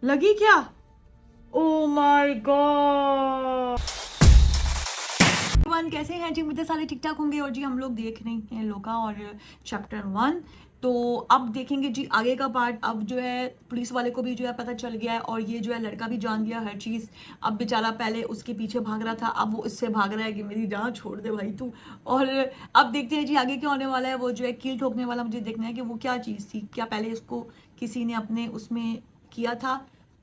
लगी क्या? Oh my God. One कैसे हैं जी? मुझे सारे ठीक ठाक होंगे। और जी हम लोग देख रहे हैं लोका और चैप्टर 1। तो अब देखेंगे जी आगे का पार्ट। अब जो है पुलिस वाले को भी जो है पता चल गया है और ये जो है लड़का भी जान गया हर चीज़। अब बेचारा पहले उसके पीछे भाग रहा था, अब वो इससे भाग रहा है कि मेरी जान छोड़ दे भाई तू। और अब देखते हैं जी आगे क्या होने वाला है। वो जो है कील ठोकने वाला मुझे देखना है कि वो क्या चीज़ थी। क्या पहले इसको किसी ने अपने उसमें किया था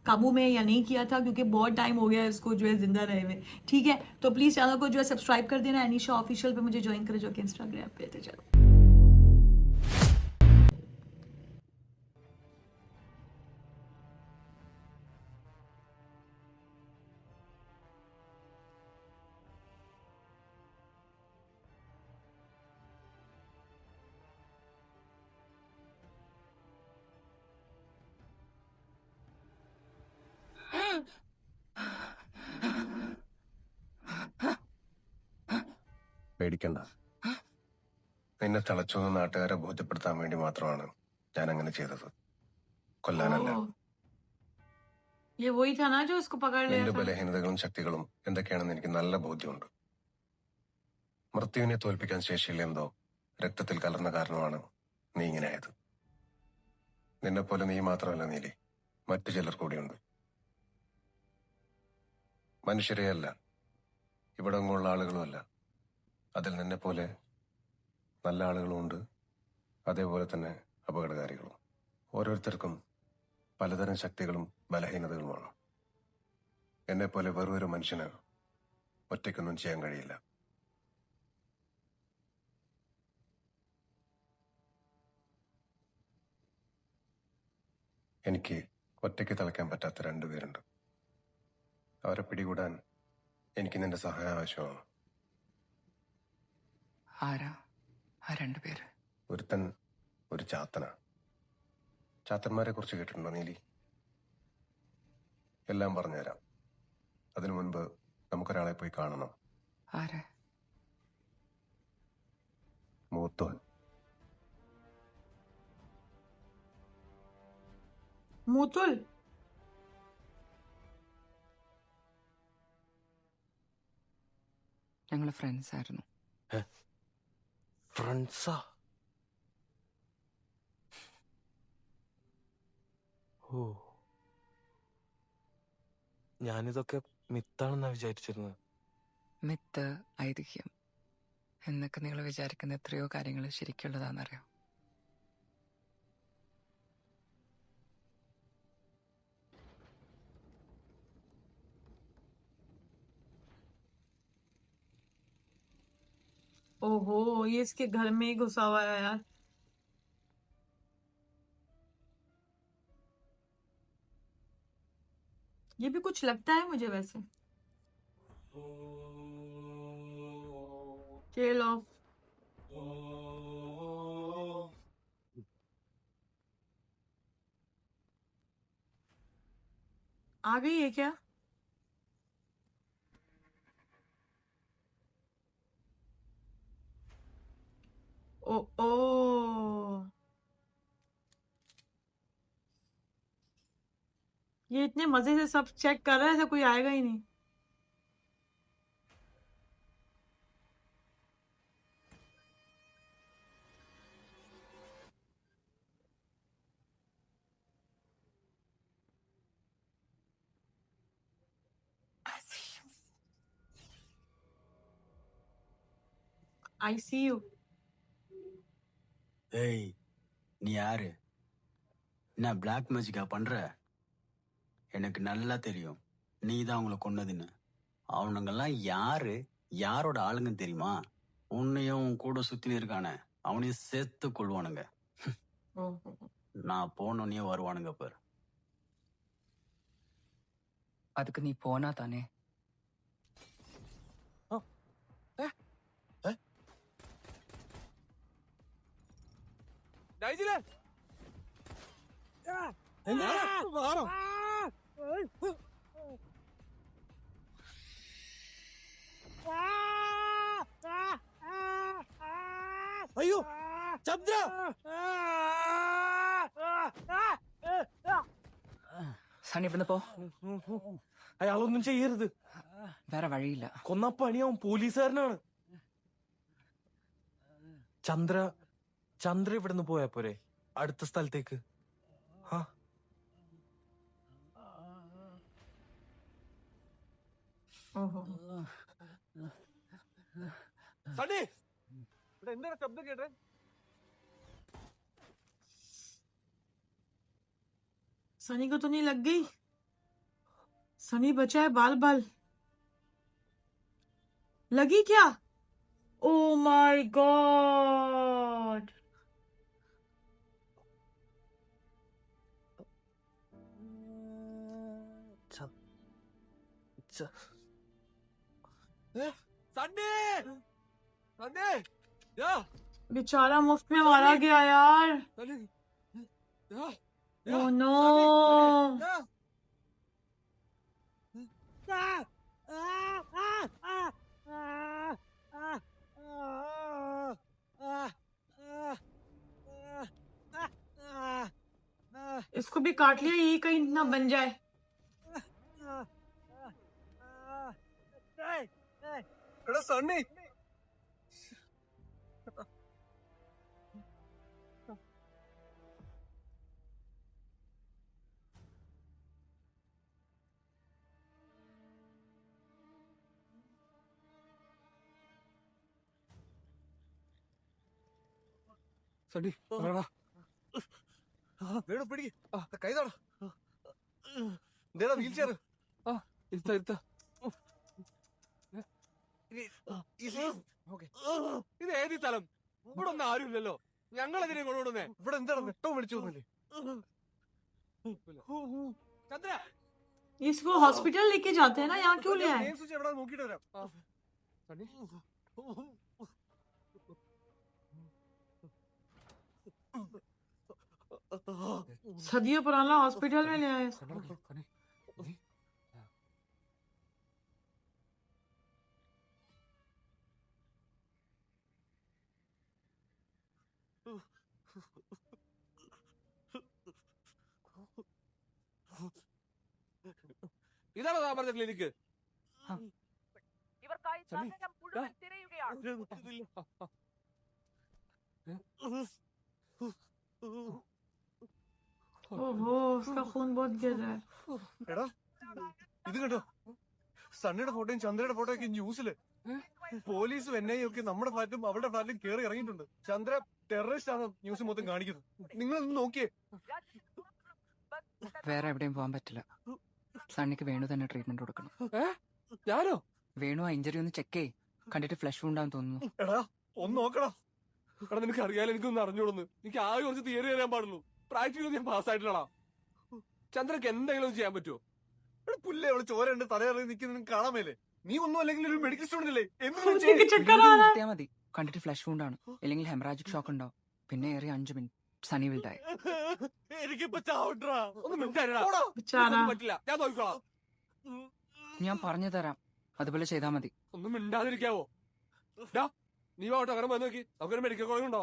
काबू में या नहीं किया था, क्योंकि बहुत टाइम हो गया है इसको जो है जिंदा रहे हुए। ठीक है, तो प्लीज़ चैनल को जो है सब्सक्राइब कर देना। एनिशा ऑफिशियल पे मुझे ज्वाइन करें जो कि इंस्टाग्राम पे। तो चलो പേടിക്കണ്ട. നിന്നെ തളച്ചൊന്ന് നാട്ടുകാരെ ബോധ്യപ്പെടുത്താൻ വേണ്ടി മാത്രമാണ് ഞാൻ അങ്ങനെ ചെയ്തത്. കൊല്ലാനല്ല. ओह, ये वही था ना जो उसको पकड़ लिया നിന്റെ था। ബലഹീനതകളും ശക്തികളും എന്തൊക്കെയാണെന്ന് എനിക്ക് നല്ല ബോധ്യമുണ്ട്. മൃത്യുവിനെ തോൽപ്പിക്കാൻ ശേഷിയുള്ള എന്തോ രക്തത്തിൽ കലർന്ന കാരണമാണ് നീ ഇങ്ങനെ ആയത്. നിന്നെപ്പോലെ നീ മാത്രമല്ല നീലി, മറ്റു ചിലർ കൂടിയുണ്ട്. മനുഷ്യരെയല്ല, ഇവിടെ അങ്ങുള്ള ആളുകളുമല്ല. അതിൽ നിന്നെപ്പോലെ നല്ല ആളുകളുമുണ്ട്, അതേപോലെ തന്നെ അപകടകാരികളും. ഓരോരുത്തർക്കും പലതരം ശക്തികളും ബലഹീനതകളുമാണ്. എന്നെപ്പോലെ വെറൊരു മനുഷ്യന് ഒറ്റയ്ക്കൊന്നും ചെയ്യാൻ കഴിയില്ല. എനിക്ക് ഒറ്റയ്ക്ക് തളയ്ക്കാൻ പറ്റാത്ത രണ്ടുപേരുണ്ട്. അവരെ പിടികൂടാൻ എനിക്ക് നിന്റെ സഹായം ആവശ്യമാണ്. ആരാ ആ രണ്ടുപേര്? ഒരുത്തൻ ഒരു ചാത്തന. ചാത്തന്മാരെ കുറിച്ച് കേട്ടിട്ടുണ്ടോ നീലി? എല്ലാം പറഞ്ഞുതരാം. അതിനു മുൻപ് നമുക്കൊരാളെ പോയി കാണണം. ആരെ? മൂത്തോൻ. मुतुल ഞങ്ങൾ ഫ്രണ്ട്സ് ആയിരുന്നു. ഫ്രണ്ട്സാ? ഓ, ഞാനിതൊക്കെ മിത്താണെന്നാ വിചാരിച്ചിരുന്നത്. മിത്ത്, ഐതിഹ്യം എന്നൊക്കെ നിങ്ങൾ വിചാരിക്കുന്ന എത്രയോ കാര്യങ്ങൾ ശരിക്കുള്ളതാണെന്നറിയോ? ओहो, ये इसके घर में ही घुसा हुआ है यार। ये भी कुछ लगता है मुझे वैसे। टेल ऑफ आ गई है क्या? ओ ओ, ये इतने मजे से सब चेक कर रहा है, ऐसा कोई आएगा ही नहीं। आई सी यू। ஏய், நீ யாரு? என்ன பிளாக் மேஜிக்கா பண்ற? எனக்கு நல்லா தெரியும் நீ தான் அவங்கள கொன்னதுன்னு. அவனுங்கெல்லாம் யாரு, யாரோட ஆளுங்கன்னு தெரியுமா? உன்னையும் உன் கூட சுத்தினு இருக்கானே அவனையும் சேர்த்து கொள்வானுங்க. ओहो, நான் போனோன்னே வருவானுங்க பாரு. அதுக்கு நீ போனா தானே? നൈജിലേ, മാറോ. അയ്യോ, ചന്ദ്ര! സണ്ണി ഇവിടുന്ന് പോ. അയാളൊന്നും ചെയ്യരുത്. വേറെ വഴിയില്ല. കൊന്നാ പണിയാവും. പോലീസുകാരനാണ്. ചന്ദ്ര ഇവിടുന്ന് പോയാ പോരെ അടുത്ത സ്ഥലത്തേക്ക്? ഓഹോ. സണ്ണി, എന്താണ് ശബ്ദം കേട്ടെ? सनी को तो नहीं लग गई? सनी बचा है बाल बाल। लगी क्या? Oh my God. बेचारा मुफ्त में मारा गया यार। Oh no. इसको भी काट लिया, यही कहीं ना बन जाए। സണ്ണി, സണ്ണി വേണം പിടിക്ക്. കൈതാടാ. ഇതേതാ വീൽ ചെയർ? ഇരുത്ത. ഇത് ഏത് സ്ഥലം? ഇവിടെ ഒന്നും ആരുമില്ലല്ലോ. ഞങ്ങളെതിരെ കൊണ്ടുവിടുന്നേ. ഇവിടെ എന്താണ് വെട്ടവും മേടിച്ചു തോന്നില്ലേ? ചന്ദ്ര, इसको हॉस्पिटल लेके जाते हैं ना, यहाँ क्यों ले आए? എവിടെ നോക്കിട്ട് വരാം. സണ്ണി, सदियों पुराना हॉस्पिटल में ले आए। ഇതാണോ താൻ പറഞ്ഞ ക്ലിനിക്ക്? ഇവർക്കായി സഹനം മുഴുവൻ തിരയുകയാണ്. ओहो, उसका खून बहुत गिर रहा है। എടാ, ഇത് കണ്ടോ? സണ്ണിയുടെ ഫോട്ടോയും ചന്ദ്രയുടെ ഫോട്ടോയും ഒക്കെ ന്യൂസില്. പോലീസും എൻ ഐ ഒക്കെ നമ്മുടെ ഫ്ലാറ്റും അവരുടെ ഫ്ലാറ്റിലും കേറി ഇറങ്ങിയിട്ടുണ്ട്. ചന്ദ്ര ടെററിസ്റ്റ് ആണ് ന്യൂസ് മൊത്തം കാണിക്കുന്നത്. നിങ്ങളൊന്ന് നോക്കിയേ. വേറെ എവിടെയും പോകാൻ പറ്റില്ല. സണ്ണിക്ക് വേണു തന്നെ ട്രീറ്റ്മെന്റ് കൊടുക്കണം. ഞാനോ? വേണു ആ ഇഞ്ചറി ഒന്ന് ചെക്ക് ചെയ്. കണ്ടിട്ട് ഫ്ലഷ് ഉണ്ടാന്ന് തോന്നുന്നു. എടാ, ഒന്ന് നോക്കടാ. എടാ, നിനക്ക് അറിയാലോ എനിക്കൊന്നും അറിഞ്ഞോളൂ. എനിക്ക് ആകെ കുറച്ച് തിയറി അറിയാൻ പാടുള്ളൂ. പ്രാക്ടിക്കൽ ഞാൻ പാസ്സായിട്ടാ. ചന്ദ്രക്ക് എന്തെങ്കിലും ചെയ്യാൻ പറ്റുമോ? പുല്ലേ, അവള് ചോരണ്ട് തലയറി നിൽക്കുന്ന കാണാൻ മേലെ. നീ ഒന്നും അല്ലെങ്കിൽ ഒരു മെഡിക്കൽ സ്റ്റുഡന്റ് അല്ലേ? मुझे के चक्कर आ रहा है। കിട്ടിയാ മതി. കണ്ടിട്ട് ഫ്ലഷ് ഉണ്ടാണ്, ഇല്ലെങ്കിൽ ഹെമറാജിക് ഷോക്ക് ഉണ്ടാവും. പിന്നെ ഏറി 5 മിനിറ്റ് സണ്ണി വിൽ ഡൈ. എനിക്കിപ്പോ ചാവട്ടാ. ഒന്നും മിണ്ടാതിരിടാ. बेचारा। പറ്റില്ല, ഞാൻ നോക്കിക്കോളാം. ഞാൻ പറഞ്ഞു തരാം, അതുപോലെ ചെയ്താ മതി. ഒന്നും മിണ്ടാതിരിക്കാവോ? നീ പോട്ടെ, അങ്ങനെ വന്ന് നോക്കി. നമുക്കൊരു മെഡിക്കൽ കോളേജ് ഉണ്ടോ?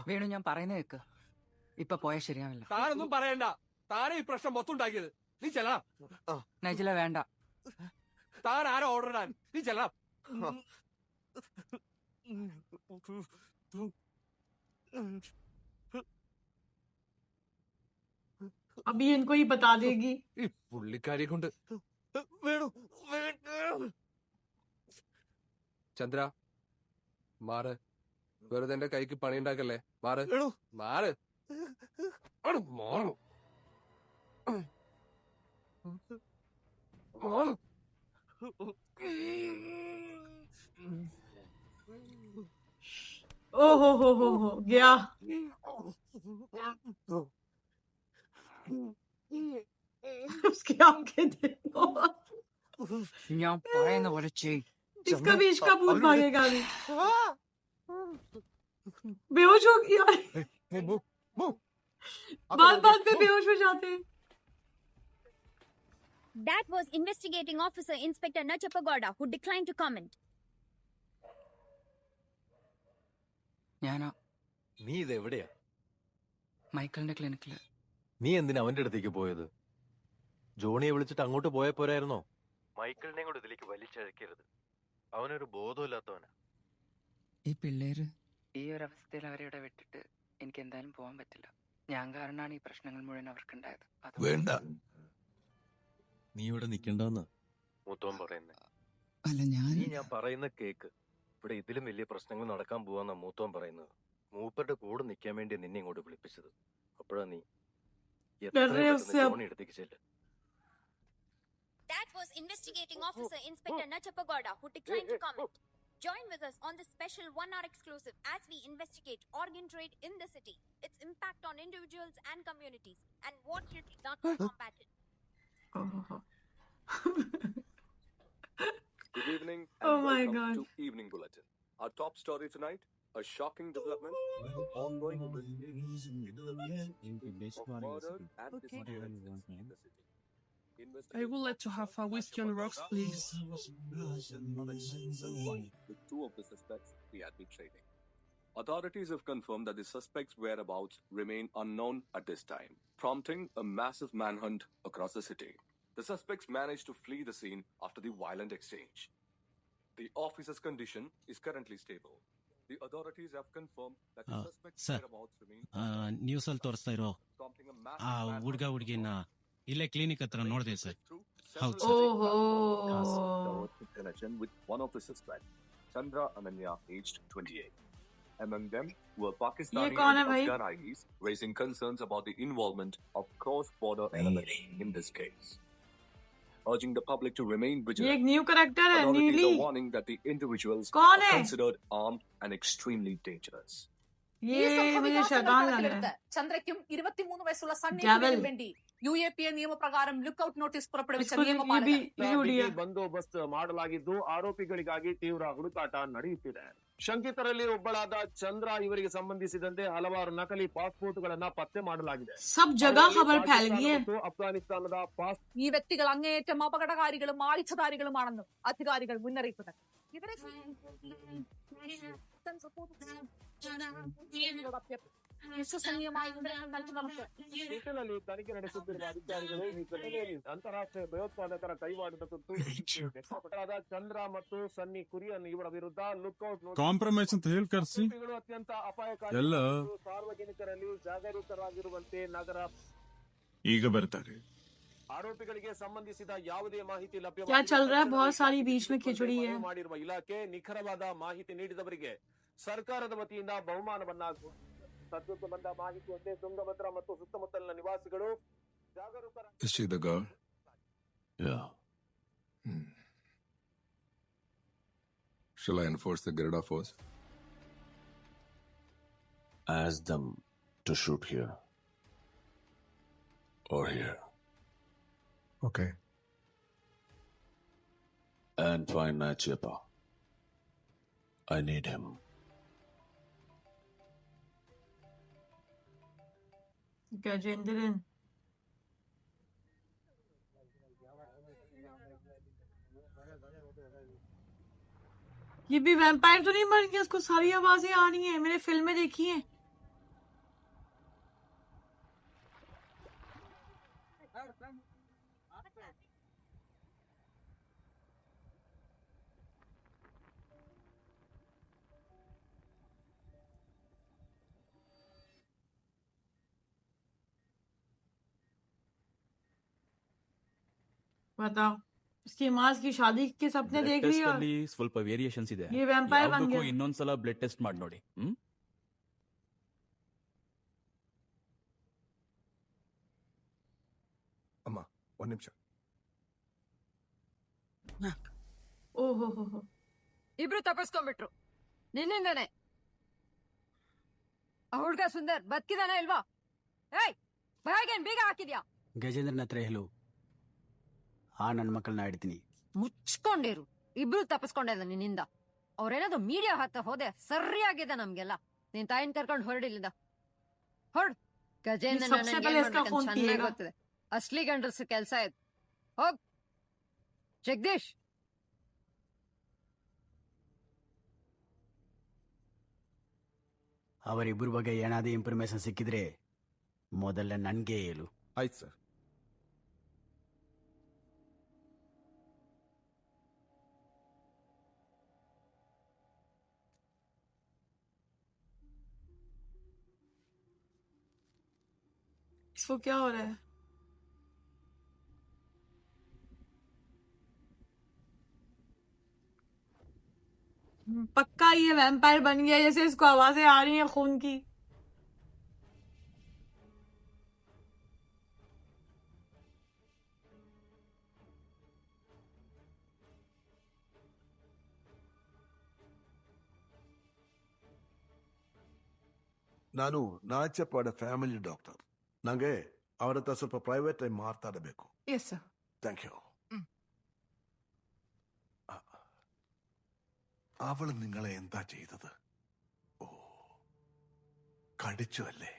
വേണു, ഞാൻ പറയുന്ന കേക്ക്. ഇപ്പൊ പോയാൽ ശരിയാവില്ല. താനൊന്നും പറയണ്ട. താനേ ഈ പ്രശ്നം മൊത്തം ഉണ്ടാക്കിയത്. നീ ചെല്ലാ. നൈജില വേണ്ട. താൻ ആരോ ഓർഡർ ഇടാൻ? നീ ചെല്ലാം. अभी इनको ही बता देगी। ഈ പുള്ളിക്കാരിയെ കൊണ്ട് ചന്ദ്ര, മാറ്. വെറുതെ എന്റെ കൈക്ക് പണി ഉണ്ടാക്കല്ലേ. മാറ്, മാറ്. മാറും. ओ हो गया। उसकी आंखें देखो। ഞാൻ പറയുന്ന പോലെ ചെയ്. इसका भी इसका भूत भागेगा अभी। बेहोश हो गया। बात बात पे बेहोश हो जाते हैं। That was investigating officer Inspector Nachapagoda, who declined to comment. ഞാനാ നീ ഇത് എവിടെയാ? മൈക്കിളിന്റെ ക്ലിനിക്കില്. നീ എന്തിനാ അവന്റെ അടുത്തേക്ക് പോയത്? ജോണിയെ വിളിച്ചിട്ട് അങ്ങോട്ട് പോയാ പോരായിരുന്നോ? മൈക്കിളിനെ കൂടെ ഇതിലേക്ക് വലിച്ചഴക്കരുത്. അവനൊരു ബോധമില്ലാത്തവനാ. ഈ പിള്ളേര് ഈ ഒരു അവസ്ഥയിൽ അവരെ ഇവിടെ വിട്ടിട്ട് എനിക്ക് എന്തായാലും പോകാൻ പറ്റില്ല. ഞാൻ കാരണമാണ് ഈ പ്രശ്നങ്ങൾ മുഴുവൻ അവർക്കുണ്ടായത്. വേണ്ട, നീ ഇവിടെ നിക്കണ്ടെന്ന് മൂത്തോൻ പറയുന്നേ. അല്ല നീ ഞാൻ പറയുന്ന കേക്ക്. ഇവിടെ ഇതിലും വലിയ പ്രശ്നങ്ങൾ നടക്കാൻ പോവാന്നാ മൂത്തോൻ പറയുന്നത്. മൂപ്പരുടെ കൂടെ നിൽക്കാൻ വേണ്ടി നിന്നെ ഇങ്ങോട്ട് വിളിപ്പിച്ചത്. അപ്പോഴാ നീ എത്രയും പെട്ടെന്ന് ജോണി അടുത്തേക്ക് ചെല്ല്. That was investigating officer Inspector Nachapagoda, who declined to comment. Join with us on this special 1-hour exclusive as we investigate organ trade in the city, its impact on individuals and communities, and what should be done to combat it. Good evening Oh and my welcome God. to Evening Bulletin. Our top story tonight, a shocking development, ongoing investigation of murder and disappearance in the city. I would like to have a whiskey on the rocks, please. With two of the suspects we had been trading. Authorities have confirmed that the suspects' whereabouts remain unknown at this time, prompting a massive manhunt across the city. The suspects managed to flee the scene after the violent exchange. The officer's condition is currently stable. The authorities have confirmed that the suspects' sir. whereabouts remain news ಅಲ್ಲಿ ತೋರಿಸ್ತಾ ಇರೋ prompting a ಆ massive ಹುಡ್ಗ ಹುಡ್ಗಿನ ಇಲ್ಲೇ clinic ಹತ್ರ ನೋಡಿದೆ sir. Several Oh. connection with one of the suspects, Chandra Ananya, aged 28. Among them were Pakistani ये कौन है and भाई? Afghan IDs, raising concerns about the involvement of cross-border elements in this case. Urging the public to remain ये एक vigilant, new character है, authorities नीली. are warning that the individuals कौन are है? considered armed and extremely dangerous. ये मुझे शैतान लग रहा है. ചന്ദ്രയ്ക്കും 23 വയസ്സുള്ള സണ്ണി Javel. വേണ്ടി UAPA നിയമപ്രകാരം ലുക്കൌട്ട് നോട്ടീസ് പുറപ്പെടുവിച്ച इसको ये भी നിയമപാലകർ ये भी उड़िया. ಬಂದೋಬಸ್ತ್ ಮಾಡಲಾಗಿದ್ದು ಆರೋಪಿಗಳಿಗಾಗಿ ತೀವ್ರ ಹುಡುಕಾಟ ನಡೆಯುತ್ತಿದೆ. ಶಂಕಿತರಲ್ಲಿ ಒಬ್ಬಳಾದ ಚಂದ್ರ ಇವರಿಗೆ ಸಂಬಂಧಿಸಿದಂತೆ ಹಲವಾರು ನಕಲಿ ಪಾಸ್ಪೋರ್ಟ್ಗಳನ್ನ ಪತ್ತೆ ಮಾಡಲಾಗಿದೆ. सब जगह खबर फैल गई है. ಮತ್ತು ಅಫ್ಘಾನಿಸ್ತಾನದ ಪಾಸ್ ഈ വ്യക്തികൾ അങ്ങേയറ്റം അപകടകാരികളും ആയുധധാരികളുമാണെന്നും അധികാരികൾ മുന്നറിയിപ്പ് നൽകി. ഇവരെ വിശ്വസനീയമായ വിവരങ്ങൾ നൽകുന്നവർക്ക് ನಿಟ್ಟಿನಲ್ಲಿ ತನಿಖೆ ನಡೆಸುತ್ತಿರುವ ಅಧಿಕಾರಿಗಳು ಈ ಘಟನೆಯಲ್ಲಿ ಅಂತಾರಾಷ್ಟ್ರೀಯ ಭಯೋತ್ಪಾದಕರ ಕೈವಾಡದ ತುರ್ತು ವ್ಯಕ್ತಪಟ್ಟರಾದ ಚಂದ್ರ ಮತ್ತು ಸನ್ನಿ ಕುರಿಯನ್ ಇವರ ವಿರುದ್ಧ ಲುಕ್ಔಟ್ ಕಾಂಪ್ರಮೈಸ್ ಅಂತ ಹೇಳಿ ಕರ್ಸಿ ಆರೋಪಿಗಳು ಅತ್ಯಂತ ಅಪಾಯಕಾರಿ ಎಲ್ಲ ಮತ್ತು ಸಾರ್ವಜನಿಕರಲ್ಲಿ ಜಾಗರೂಕರಾಗಿರುವಂತೆ ನಗರ ಈಗ ಬರ್ತಾರೆ. ಆರೋಪಿಗಳಿಗೆ ಸಂಬಂಧಿಸಿದ ಯಾವುದೇ ಮಾಹಿತಿ क्या चल रहा है? बहुत सारी बीच में खिचड़ी है. ಮಾಡಿರುವ ಇಲಾಖೆ ನಿಖರವಾದ ಮಾಹಿತಿ ನೀಡಿದವರಿಗೆ ಸರ್ಕಾರದ ವತಿಯಿಂದ ಬಹುಮಾನವನ್ನ ಸದ್ಯಕ್ಕೆ ಬಂದ ಮಾಹಿತಿಯಂತೆ ತುಂಗಭದ್ರಾ ಮತ್ತು ಸುತ್ತಮುತ್ತಲಿನ ನಿವಾಸಿಗಳು ಜಾಗರೂಕರ Is she the girl? Yeah. Shall I enforce the Garda force? Ask them to shoot here. Or here. Okay. And find Nachiapa. I need him. गजेंद्रन. ये भी वैम्पायर तो नहीं बन गया? उसको सारी आवाजें आ रही हैं. मैंने फिल्में देखी हैं. बताओ, उसकी माँ की शादी के सपने देख रही है और ಸ್ವಲ್ಪ ವೇರಿಯೇಷನ್ಸ್ ಇದೆ. ये वैम्पायर बन गया. ಇನ್ನೊಂದ್ಸಲ ಬ್ಲಡ್ ಟೆಸ್ಟ್ ಮಾಡಿ ನೋಡಿ. ಅಮ್ಮ, ಒಂದ್ ನಿಮಿಷ. ओहो हो. ಇಬ್ರು ತಪ್ಪಿಸ್ಕೊಂಡ್ಬಿಟ್ರು ನಿನ್ನಿಂದನೇ. ಆ ಹುಡ್ಗ ಸುಂದರ್ ಬದುಕಿದಾನ ಇಲ್ವಾ? ಏಯ್, ಬ್ಯಾಗೇನ್ ಬೀಗ ಹಾಕಿದ್ಯಾ? ಗಜೇಂದ್ರನ ಹತ್ರ ಹೇಳು, ಆ ನನ್ನ ಮಕ್ಕಳನ್ನ ಹಿಡ್ತೀನಿ. ಮುಚ್ಕೊಂಡಿರು. ಇಬ್ರು ತಪ್ಪಿಸ್ಕೊಂಡಿದ್ದ ನಿನ್ನಿಂದ. ಅವ್ರೇನಾದ್ರು ಮೀಡಿಯಾ ಹತ್ತ ಹೋದೆ ಸರಿಯಾಗಿದೆ ನಮ್ಗೆಲ್ಲ. ನಿನ್ ತಾಯಿನ ಕರ್ಕೊಂಡು ಹೊರಡಿಲ್ಲಿಂದ ಹೊರಡ್. ಗಜೇಂದ್ರ ये सबसे पहले इसका खून पिएगा. ಗೊತ್ತಿದೆ. ಅಸ್ಲಿ ಗಂಡಸ ಕೆಲ್ಸ ಇದು. ಹೋಗ್ ಜಗದೀಶ್. ಅವರಿಬ್ಬರ ಬಗ್ಗೆ ಏನಾದರೂ ಇನ್ಫಾರ್ಮೇಶನ್ ಸಿಕ್ಕಿದ್ರೆ ಮೊದಲ ನನ್ಗೆ ಹೇಳು. ಆಯ್ತು ಸರ್. इसको क्या हो रहा है? पक्का ये वैम्पायर बन गया, जैसे इसको आवाजें आ रही हैं खून की। ನಾನು ನಾಚಪ್ಪಾಡ ಫ್ಯಾಮಿಲಿ ಡಾಕ್ಟರ್. ನಂಗೆ ಅವ್ರ ಹತ್ರ ಸ್ವಲ್ಪ ಪ್ರೈವೇಟ್ ಆಗಿ ಮಾತಾಡಬೇಕು. Yes sir. Thank you. അവള് നിങ്ങളെ എന്താ ചെയ്തത്? ഓ, കടിച്ചു അല്ലേ?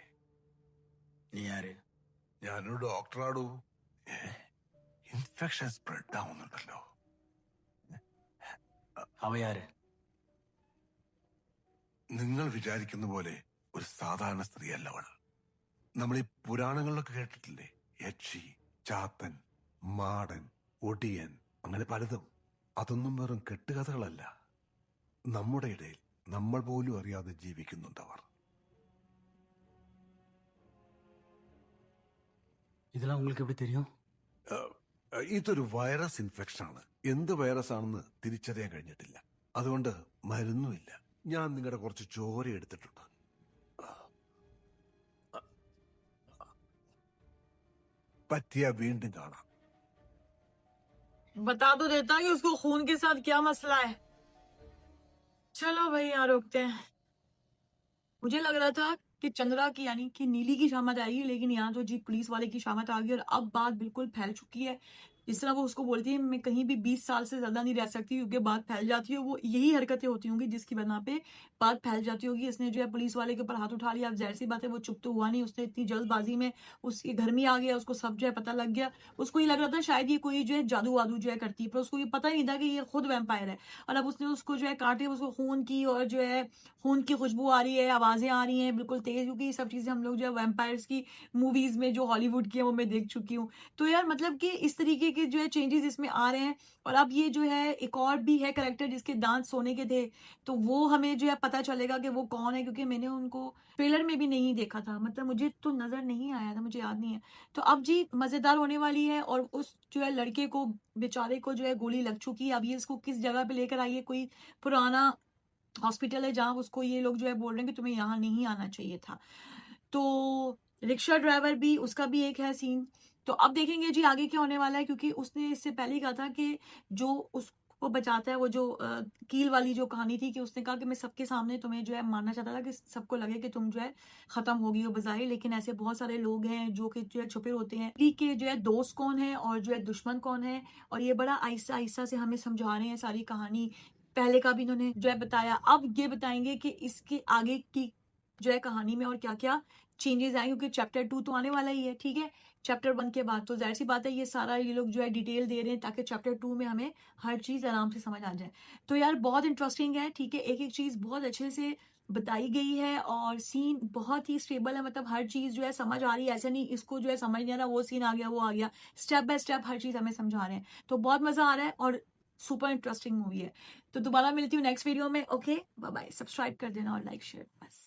നീ ആര്? ഞാനൊരു ഡോക്ടറാടൂ. Infection spread ആവുന്നുണ്ടല്ലോ. അവ ആര്? നിങ്ങൾ വിചാരിക്കുന്ന പോലെ ഒരു സാധാരണ സ്ത്രീയല്ല അവൾ. നമ്മൾ ഈ പുരാണങ്ങളിലൊക്കെ കേട്ടിട്ടില്ലേ? യക്ഷി, ചാത്തൻ, മാടൻ, ഒടിയൻ, അങ്ങനെ പലതും. അതൊന്നും വെറും കെട്ടുകഥകളല്ല. നമ്മുടെ ഇടയിൽ നമ്മൾ പോലും അറിയാതെ ജീവിക്കുന്നുണ്ടവർ. ഇതെല്ലാം உங்களுக்கு எப்படி தெரியும்? ഇതൊരു വൈറസ് ഇൻഫെക്ഷൻ ആണ്. എന്ത് വൈറസ് ആണെന്ന് തിരിച്ചറിയാൻ കഴിഞ്ഞിട്ടില്ല. അതുകൊണ്ട് മരുന്നുമില്ല. ഞാൻ നിങ്ങളുടെ കുറച്ച് ചോര എടുത്തിട്ടുണ്ട്. പറ്റിയ വീണ്ടും കാണാം. बता तो देता कि उसको खून के साथ क्या मसला है। चलो भाई यहाँ रोकते हैं। मुझे लग रहा था कि चंद्रा की यानी कि नीली की शामत आएगी, लेकिन यहाँ तो जी पुलिस वाले की शामत आ गई और अब बात बिल्कुल फैल चुकी है। जिस तरह वो उसको बोलती है मैं कहीं भी 20 साल से ज्यादा नहीं रह सकती क्योंकि बात फैल जाती है, वो यही हरकतें होती होंगी जिसकी वजह पे बात फैल जाती होगी। इसने जो है पुलिस वाले के ऊपर हाथ उठा लिया। अब जाहिर सी बात है वो चुप तो हुआ नहीं, उसने इतनी जल्दबाजी में उसके घर में आ गया, उसको सब जो है पता लग गया। उसको ये लग रहा था शायद ये कोई जो है जादू वादू जो है करती है, पर उसको ये पता ही नहीं था कि ये खुद वैम्पायर है। और अब उसने उसको जो है काटे, उसको खून की और जो है खून की खुशबू आ रही है, आवाजें आ रही हैं बिल्कुल तेज, क्योंकि ये सब चीजें हम लोग जो है वैम्पायर्स की मूवीज में जो हॉलीवुड की है वो मैं देख चुकी हूँ। तो यार मतलब कि इस तरीके के जो है चेंजेस इसमें आ रहे हैं। और अब ये जो है एक और भी है कैरेक्टर जिसके दांत सोने के थे, तो वो हमें जो है पता चलेगा कि वो कौन है, क्योंकि मैंने उनको ट्रेलर में भी नहीं देखा था, मतलब मुझे तो नजर नहीं आया था, मुझे याद नहीं है। तो अब जी मजेदार होने वाली है। और उस जो है लड़के को बेचारे को जो है गोली लग चुकी है। अब ये इसको किस जगह पे लेकर आई है, कोई पुराना हॉस्पिटल है जहाँ उसको ये लोग जो है बोल रहे हैं कि तुम्हें यहाँ नहीं आना चाहिए था। तो रिक्शा ड्राइवर भी, उसका भी एक है सीन। तो अब देखेंगे जी आगे क्या होने वाला है, क्योंकि उसने इससे पहले ही कहा था कि जो उसको बचाता है वो जो कील वाली जो कहानी थी, कि उसने कहा कि मैं सबके सामने तुम्हें जो है मारना चाहता था कि सबको लगे कि तुम जो है खत्म हो गई हो बजाय, लेकिन ऐसे बहुत सारे लोग हैं जो कि जो है छुपे होते हैं कि जो है दोस्त कौन है और जो है दुश्मन कौन है। और ये बड़ा आहिस्ता आहिस्ता से हमें समझा रहे हैं सारी कहानी। पहले का भी इन्होंने जो है बताया, अब ये बताएंगे कि इसके आगे की जो है कहानी में और क्या क्या चेंजेस आए, क्योंकि चैप्टर 2 तो आने वाला ही है, ठीक है। चैप्टर 1 के बाद तो जाहिर सी बात है ये सारा ये लोग जो है डिटेल दे रहे हैं ताकि चैप्टर 2 में हमें हर चीज आराम से समझ आ जाए। तो यार बहुत इंटरेस्टिंग है, ठीक है। एक एक चीज बहुत अच्छे से बताई गई है और सीन बहुत ही स्टेबल है, मतलब हर चीज जो है समझ आ रही है। ऐसा नहीं इसको जो है समझ नहीं आ रहा, वो सीन आ गया वो आ गया, स्टेप बाय स्टेप हर चीज हमें समझा रहे हैं। तो बहुत मजा आ रहा है और सुपर इंटरेस्टिंग मूवी है। तो दोबारा मिलती हूँ नेक्स्ट वीडियो में। ओके बाय बाय, सब्सक्राइब कर देना और लाइक शेयर बस।